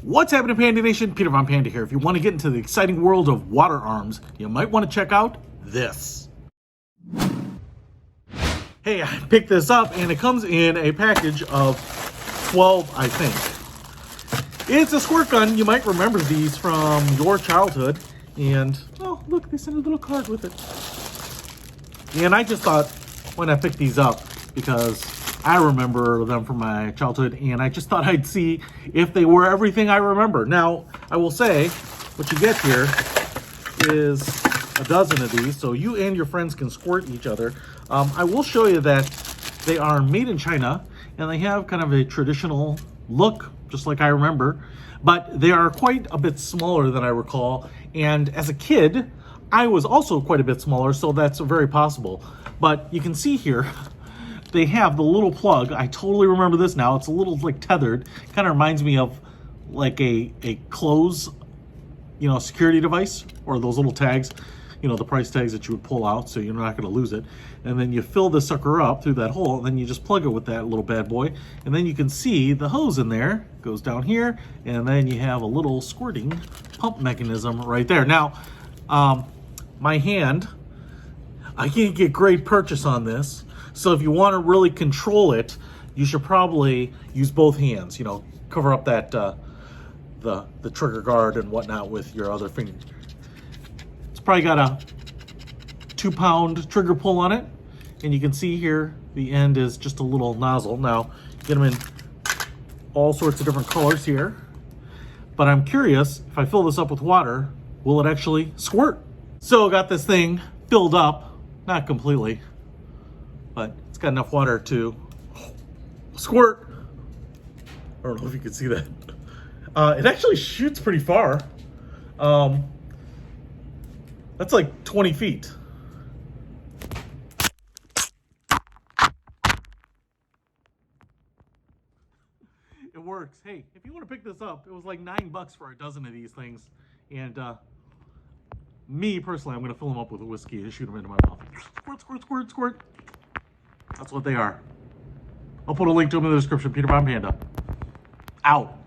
What's happening, Panda Nation? Peter Von Panda here. If you want to get into the exciting world of water arms, you might want to check out this. Hey, I picked this up and it comes in a package of 12, I think. It's a squirt gun. You might remember these from your childhood. And, oh, look, they sent a little card with it. And I just thought, why not pick these up? Because I remember them from my childhood, and I just thought I'd see if they were everything I remember. Now, I will say, what you get here is a dozen of these, so you and your friends can squirt each other. I will show you that they are made in China, and they have kind of a traditional look, just like I remember, but they are quite a bit smaller than I recall, and as a kid, I was also quite a bit smaller, so that's very possible. But you can see here, they have the little plug. I totally remember this now. It's a little like tethered. Kind of reminds me of like a clothes, security device, or those little tags, the price tags that you would pull out so you're not going to lose it. And then you fill the sucker up through that hole, and then you just plug it with that little bad boy. And then you can see the hose in there goes down here, and then you have a little squirting pump mechanism right there. Now, my hand, I can't get great purchase on this. So if you want to really control it, you should probably use both hands. Cover up that the trigger guard and whatnot with your other finger. It's probably got a 2-pound trigger pull on it, and you can see here the end is just a little nozzle. Now, get them in all sorts of different colors here. But I'm curious, if I fill this up with water, will it actually squirt? So I got this thing filled up, not completely, but it's got enough water to squirt. I don't know if you can see that. It actually shoots pretty far. That's like 20 feet. It works. Hey, if you want to pick this up, it was like $9 for a dozen of these things. And me personally, I'm going to fill them up with whiskey and shoot them into my mouth. Squirt, squirt, squirt, squirt. That's what they are. I'll put a link to them in the description. Peter Von Panda. Out.